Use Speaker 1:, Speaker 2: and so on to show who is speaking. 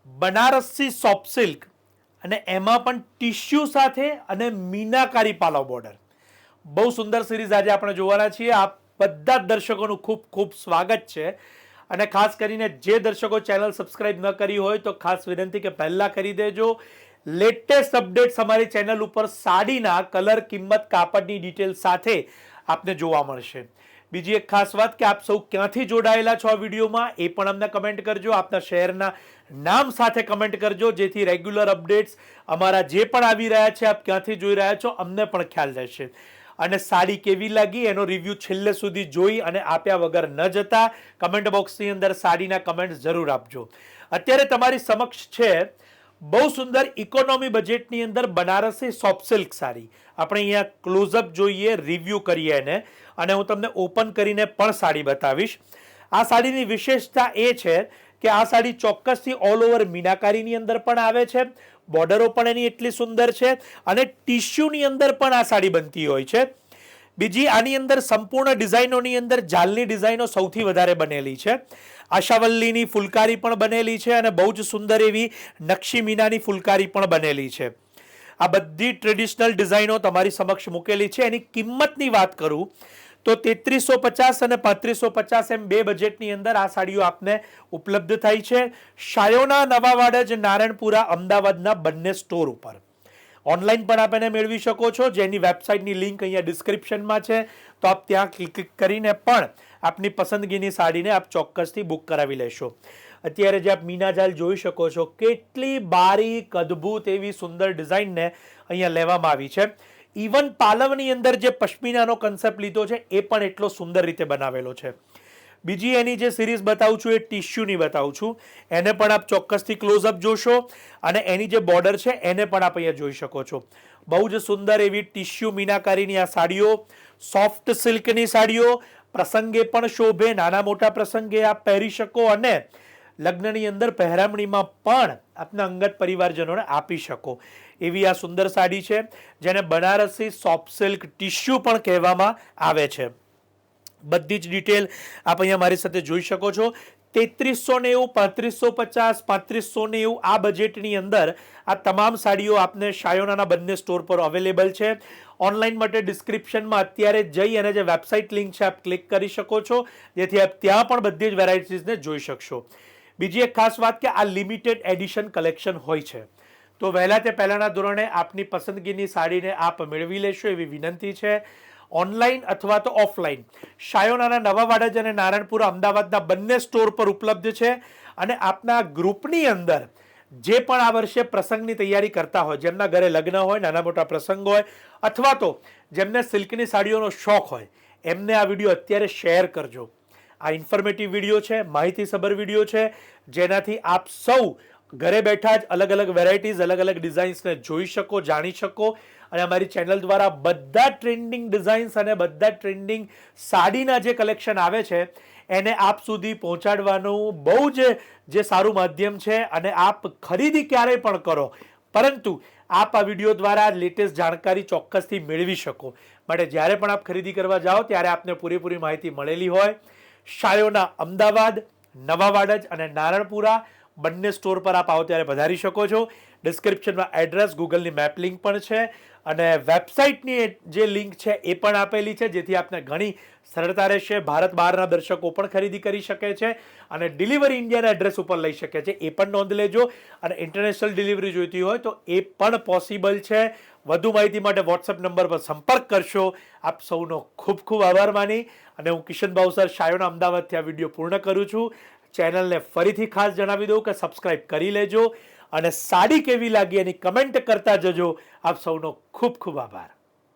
Speaker 1: Banarasi soft silk અને એમાં પણ ટિશ્યુ સાથે અને મીનાકારી પાલવ બોર્ડર. બહુ સુંદર સિરીઝ આજે આપણે જોવાના છીએ. આપ બધા જ દર્શકોનું ખૂબ ખૂબ સ્વાગત છે. અને ખાસ કરીને જે દર્શકો ચેનલ સબસ્ક્રાઇબ ન કરી હોય તો ખાસ વિનંતી કે પહેલા કરી દેજો. લેટેસ્ટ અપડેટ્સ અમારી ચેનલ ઉપર સાડીના કલર, કિંમત, કાપડની ડિટેલ સાથે આપને જોવા મળશે. બીજી એક ખાસ વાત કે આપ સૌ ક્યાંથી જોડાયેલા છો આ વિડીયોમાં એ પણ અમને કમેન્ટ કરજો. આપના શહેરના નામ સાથે કમેન્ટ કરજો, જેથી રેગ્યુલર અપડેટ્સ અમારા જે પણ આવી રહ્યા છે, આપ ક્યાંથી જોઈ રહ્યા છો, અમને પણ ખ્યાલ રહેશે. અને સાડી કેવી લાગી એનો રિવ્યૂ છેલ્લે સુધી જોઈ અને આપ્યા વગર ન જતા કમેન્ટ બોક્સની અંદર સાડીના કમેન્ટ જરૂર આપજો. અત્યારે તમારી સમક્ષ છે બહુ સુંદર ઇકોનોમી બજેટની અંદર બનારસી સોફ્ટ સિલ્ક સાડી. આપણે અહીંયા ક્લોઝઅપ જોઈએ, રિવ્યૂ કરીએ એને, અને હું તમને ઓપન કરીને પણ સાડી બતાવીશ. આ સાડીની વિશેષતા એ છે કે આ સાડી ચોક્કસથી ઓલ ઓવર મીનાકારીની અંદર પણ આવે છે. બોર્ડરો પણ એની એટલી સુંદર છે અને ટિશ્યુની અંદર પણ આ સાડી બનતી હોય છે. બીજી આની અંદર સંપૂર્ણ ડિઝાઇનોની અંદર જાલની ડિઝાઇનો સૌથી વધારે બનેલી છે. આશાવલ્લીની ફુલકારી પણ બનેલી છે અને બહુ જ સુંદર એવી નકશી મીનાની ફુલકારી પણ બનેલી છે. આ બધી ટ્રેડિશનલ ડિઝાઇનો તમારી સમક્ષ મૂકેલી છે. એની કિંમતની વાત કરું તો 3350 અને 3550 એમ બે બજેટની અંદર આ સાડીઓ આપને ઉપલબ્ધ થાય છે. શાયોના, નવાવાડજ, નારણપુરા, અમદાવાદના બંને સ્ટોર ઉપર. ઓનલાઈન પણ આપ એને મેળવી શકો છો, જેની વેબસાઇટની લિંક અહીંયા ડિસ્ક્રિપ્શનમાં છે. તો આપ ત્યાં ક્લિક કરીને પણ આપની પસંદગીની સાડીને આપ ચોક્કસથી બુક કરાવી લેશો. અત્યારે જે આપ મીનાજાલ જોઈ શકો છો, કેટલી બારીક, અદ્ભુત એવી સુંદર ડિઝાઇનને અહીંયા લેવામાં આવી છે. ઇવન પાલવની અંદર જે પશ્મિનાનો કન્સેપ્ટ લીધો છે એ પણ એટલો સુંદર રીતે બનાવેલો છે. બીજી એની જે સિરીઝ બતાવું છું એ ટિશ્યુની બતાવું છું. એને પણ આપ ચોક્કસથી ક્લોઝઅપ જોશો અને એની જે બોર્ડર છે એને પણ આપ અહીંયા જોઈ શકો છો. બહુ જ સુંદર એવી ટિશ્યુ મીનાકારીની આ સાડીઓ, સોફ્ટ સિલ્કની સાડીઓ, પ્રસંગે પણ શોભે, નાના મોટા પ્રસંગે આપ પહેરી શકો અને લગ્નની અંદર પહેરામણીમાં પણ આપના અંગત પરિવારજનોને આપી શકો એવી આ સુંદર સાડી છે, જેને બનારસી સોફ્ટ સિલ્ક ટિશ્યુ પણ કહેવામાં આવે છે. બધી જ ડિટેલ આપ અહીંયા મારી સાથે જોઈ શકો છો. 3390, 3550, 3590 આ બજેટની અંદર આ તમામ સાડીઓ આપને શાયોનાના બંને સ્ટોર પર અવેલેબલ છે. ઓનલાઈન માટે ડિસ્ક્રિપ્શનમાં અત્યારે જઈ અને જે વેબસાઇટ લિંક છે આપ ક્લિક કરી શકો છો, જેથી આપ ત્યાં પણ બધી જ વેરાયટીઝને જોઈ શકશો. બીજી એક ખાસ વાત કે આ લિમિટેડ એડિશન કલેક્શન હોય છે, તો વહેલા તે પહેલાના ધોરણે આપની પસંદગીની સાડીને આપ મેળવી લેશો એવી વિનંતી છે. ઓનલાઈન અથવા તો ઓફલાઈન શાયોનાના નવાવાડજ અને નારણપુરા અમદાવાદના બંને સ્ટોર પર ઉપલબ્ધ છે. અને આપના ગ્રુપની અંદર જે પણ આ વર્ષે પ્રસંગની તૈયારી કરતા હોય, જેમના ઘરે લગ્ન હોય, નાના મોટા પ્રસંગ હોય, અથવા તો જેમને સિલ્કની સાડીઓનો શોખ હોય, એમને આ વિડીયો અત્યારે શેર કરજો. આ ઇન્ફોર્મેટિવ વિડીયો છે, માહિતીસભર વિડીયો છે, જેનાથી આપ સૌ ઘરે બેઠા જ અલગ અલગ વેરાયટીઝ, અલગ અલગ ડિઝાઇન્સને જોઈ શકો, જાણી શકો. અને અમારી ચેનલ દ્વારા બધા ટ્રેન્ડિંગ ડિઝાઇન્સ અને બધા ટ્રેન્ડિંગ સાડીના જે કલેક્શન આવે છે એને આપ સુધી પહોંચાડવાનું બહુ જ જે સારું માધ્યમ છે. અને આપ ખરીદી ક્યારેય પણ કરો, પરંતુ આપ આ વિડીયો દ્વારા લેટેસ્ટ જાણકારી ચોક્કસથી મેળવી શકો. માટે જ્યારે પણ આપ ખરીદી કરવા જાઓ ત્યારે આપને પૂરેપૂરી માહિતી મળેલી હોય. શાયોના અમદાવાદ, નવાવાડજ અને નારણપુરા બંને સ્ટોર પર આપ આવો ત્યારે પધારી શકો છો. ડિસ્ક્રિપ્શનમાં એડ્રેસ, ગૂગલની મેપ લિંક પણ છે અને વેબસાઇટની જે લિંક છે એ પણ આપેલી છે, જેથી આપને ઘણી સરળતા રહેશે. ભારત બહારના દર્શકો પણ ખરીદી કરી શકે છે અને ડિલિવરી ઇન્ડિયાના એડ્રેસ ઉપર લઈ શકે છે, એ પણ નોંધ લેજો. અને ઇન્ટરનેશનલ ડિલિવરી જોઈતી હોય તો એ પણ પોસિબલ છે. વધુ માહિતી માટે વોટ્સએપ નંબર પર સંપર્ક કરશો. આપ સૌનો ખૂબ ખૂબ આભાર માની અને હું કિશન ભાવસર શાયોના અમદાવાદથી આ વિડીયો પૂર્ણ કરું છું. ચેનલને ફરીથી ખાસ જણાવી દઉં કે સબસ્ક્રાઇબ કરી લેજો અને સાડી કેવી લાગી એની કમેન્ટ કરતા જજો. આપ સૌનો ખૂબ ખૂબ આભાર.